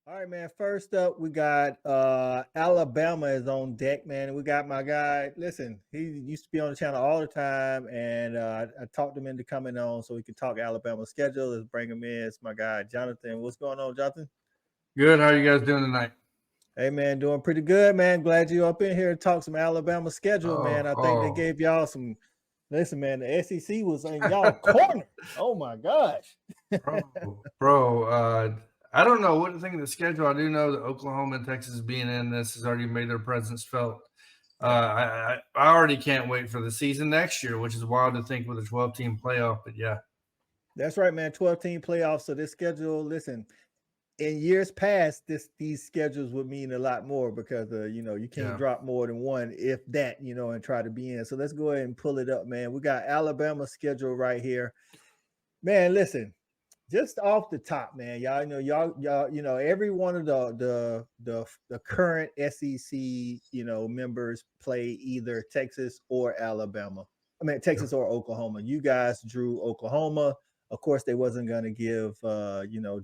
All right, man. First up, we got Alabama is on deck, man. And we got my guy. Listen, he used to be on the channel all the time, and I talked him into coming on so we could talk Alabama schedule. Let's bring him in. It's my guy, Jonathan. What's going on, Jonathan? Good. How are you guys doing tonight? Hey, man, doing pretty good, man. Glad you up in here to talk some Alabama schedule, man. Oh, I think they oh, gave y'all some. Listen, man, the SEC was in y'all corner. Oh my gosh. bro. I don't know what to think of the schedule. I do know that Oklahoma and Texas being in this has already made their presence felt. Yeah. I already can't wait for the season next year, which is wild to think with a 12-team playoff. But yeah, That's right, man. 12-team playoffs. So this schedule, listen, in years past, these schedules would mean a lot more because you can't yeah. drop more than one, if that, and try to be in. So let's go ahead and pull it up, man. We got Alabama schedule right here. Man, listen, just off the top, man, y'all, every one of the current SEC, members play either Texas or Alabama. I mean, Yep. Texas or Oklahoma. You guys drew Oklahoma. Of course, they wasn't going to give,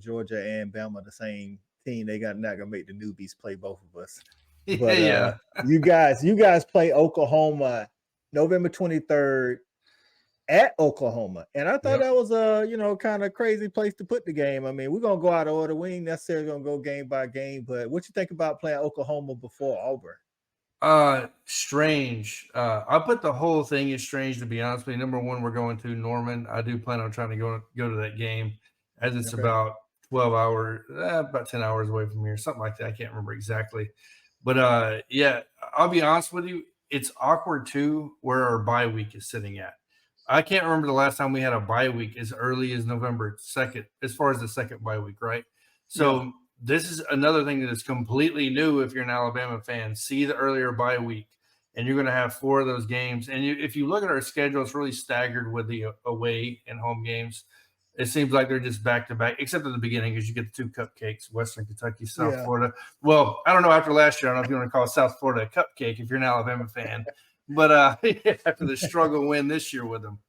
Georgia and Bama the same team. They got not going to make the newbies play both of us. Yeah, But yeah. you guys play Oklahoma November 23rd at Oklahoma. And I thought Yep. that was a, kind of crazy place to put the game. I mean, we're gonna go out of order. We ain't necessarily gonna go game by game, but what you think about playing Oklahoma before Auburn? Strange. I put the whole thing as strange, to be honest with you. Number one, we're going to Norman. I do plan on trying to go to that game, as it's Okay. about 12 hours, about 10 hours away from here, something like that. I can't remember exactly, but yeah, I'll be honest with you. It's awkward too where our bye week is sitting at. I can't remember the last time we had a bye week as early as November 2nd, as far as the second bye week, right? Yeah. So this is another thing that is completely new if you're an Alabama fan. See the earlier bye week, and you're going to have four of those games. And if you look at our schedule, it's really staggered with the away and home games. It seems like they're just back to back, except at the beginning, because you get the two cupcakes: Western Kentucky, South Yeah. Florida. Well, I don't know after last year. I don't know if you want to call South Florida a cupcake if you're an Alabama fan, but after the struggle win this year with them.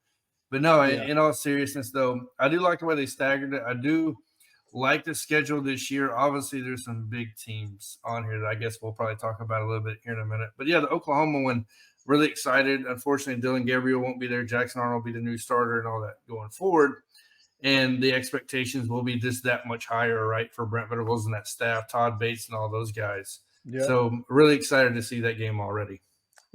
But no, Yeah. in all seriousness, though, I do like the way they staggered it. I do like the schedule this year. Obviously, there's some big teams on here that I guess we'll probably talk about a little bit here in a minute. But yeah, the Oklahoma one, really excited. Unfortunately, Dylan Gabriel won't be there. Jackson Arnold will be the new starter and all that going forward. And the expectations will be just that much higher, right, for Brent Venables and that staff, Todd Bates and all those guys. Yep. So really excited to see that game already.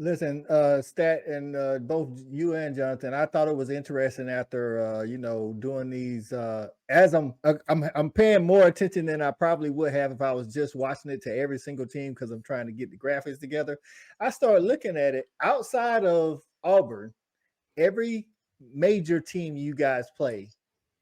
Listen, Stat and both you and Jonathan, I thought it was interesting after doing these. As I'm paying more attention than I probably would have if I was just watching it to every single team because I'm trying to get the graphics together. I started looking at it outside of Auburn. Every major team you guys play,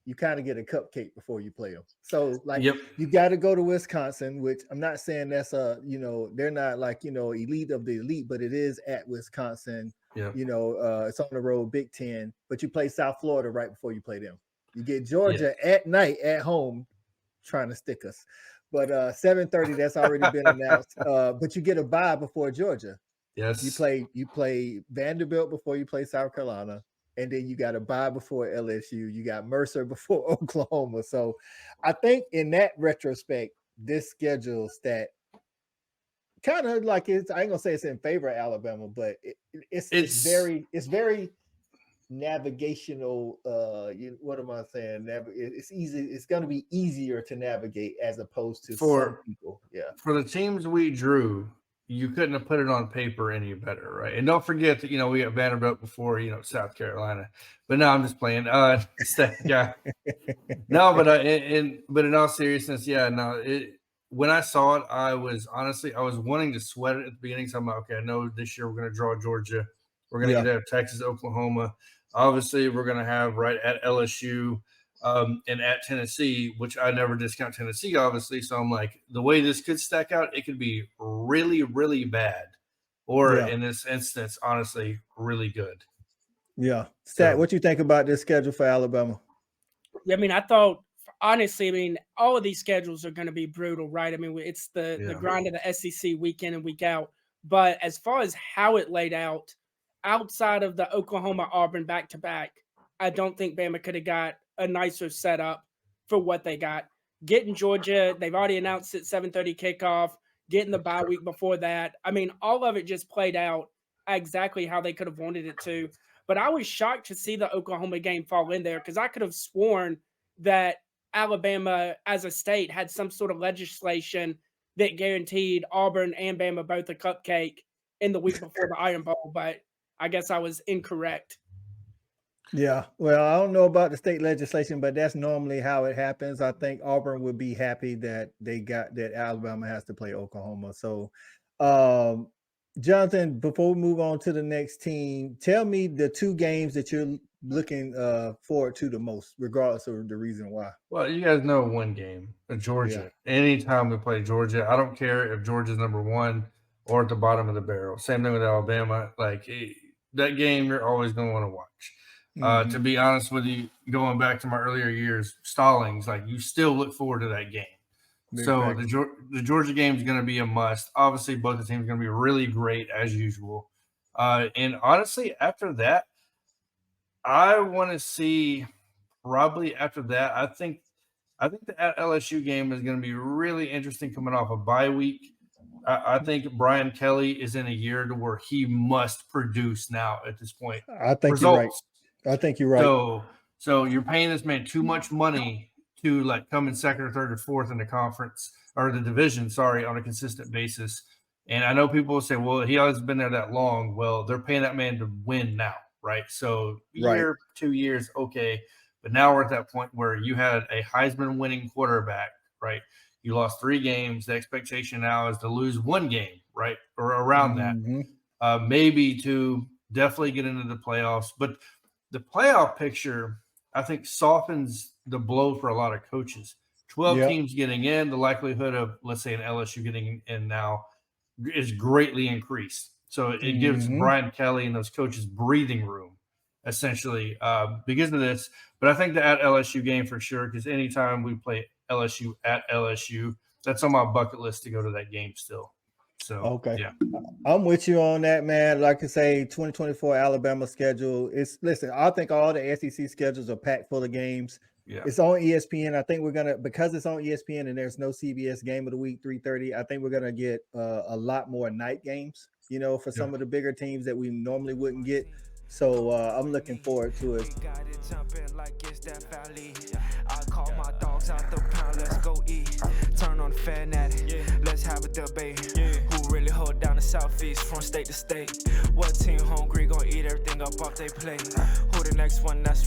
you kind of get a cupcake before you play them. So like Yep. you got to go to Wisconsin, which I'm not saying that's they're not like, elite of the elite, but it is at Wisconsin. Yep. It's on the road, Big Ten, but you play South Florida right before you play them. You get Yes. Georgia at night at home trying to stick us. But 7:30, that's already been announced. But you get a bye before Georgia. You Yes. play Vanderbilt before you play South Carolina, and then you got a bye before LSU. You got Mercer before Oklahoma. So I think in that retrospect, this schedule stat kind of like it's. I ain't gonna say it's in favor of Alabama, but it's It's very navigational. What am I saying? It's easy. It's going to be easier to navigate as opposed to some for people. Yeah. for the teams we drew, you couldn't have put it on paper any better, right? And don't forget that we got Vanderbilt before South Carolina. But no, I'm just playing. Yeah, no, but but in all seriousness, yeah, no. When I saw it, I was wanting to sweat it at the beginning. So I'm like, okay, I know this year we're going to draw Georgia, we're going to Yeah. either have Texas, Oklahoma. Obviously, we're going to have right at LSU and at Tennessee, which I never discount Tennessee, obviously. So I'm like, the way this could stack out, it could be really, really bad, or Yeah. in this instance, honestly, really good. Yeah. Stat, So what you think about this schedule for Alabama? I mean, I thought honestly, I mean, all of these schedules are going to be brutal, right? I mean, it's the yeah, grind of the SEC week in and week out. But as far as how it laid out, outside of the Oklahoma Auburn back to back, I don't think Bama could have got a nicer setup for what they got. getting Georgia. They've already announced it 7:30 kickoff, getting the bye week before that. I mean, all of it just played out exactly how they could have wanted it to. But I was shocked to see the Oklahoma game fall in there because I could have sworn that Alabama as a state had some sort of legislation that guaranteed Auburn and Bama both a cupcake in the week before the Iron Bowl, but I guess I was incorrect. Yeah, well, I don't know about the state legislation, but that's normally how it happens. I think Auburn would be happy that they got that Alabama has to play Oklahoma. So, um, Jonathan, before we move on to the next team, tell me the two games that you're looking forward to the most, regardless of the reason why. Well, you guys know one game, Georgia. Anytime we play Georgia, I don't care if Georgia's number one or at the bottom of the barrel. Same thing with Alabama. Like that game, you're always going to want to watch. To be honest with you, going back to my earlier years, Stallings, like you still look forward to that game. So the Georgia game is going to be a must. Obviously, both the teams are going to be really great as usual. And honestly, after that, I want to see probably after that. I think the LSU game is going to be really interesting coming off a bye week. I think Brian Kelly is in a year to where he must produce now at this point. I think you're right. I think you're right. So you're paying this man too much money to like come in second or third or fourth in the conference or the division, on a consistent basis. And I know people will say, well, he hasn't been there that long. Well, they're paying that man to win now, right? So year, 2 years, okay. But now we're at that point where you had a Heisman winning quarterback, right? You lost 3 games. The expectation now is to lose 1 game, right? Or around that. Maybe to definitely get into the playoffs. But the playoff picture, I think, softens the blow for a lot of coaches. 12 teams getting in, the likelihood of, let's say, an LSU getting in now is greatly increased. So it gives Brian Kelly and those coaches breathing room, essentially, because of this. But I think the at LSU game for sure, because anytime we play LSU at LSU, that's on my bucket list to go to that game still. So, yeah. I'm with you on that, man. Like I say, 2024 Alabama schedule. Listen, I think all the SEC schedules are packed full of games. Yeah. It's on ESPN. I think because it's on ESPN and there's no CBS game of the week, 3:30, I think we're going to get a lot more night games, for some of the bigger teams that we normally wouldn't get. So I'm looking forward to it. I call my dogs out the pound, let's go eat. Turn on the fanatic, let's have a debate. Who really hold down the Southeast from state to state? What team hungry gonna eat everything up off their plate? Who the next one that's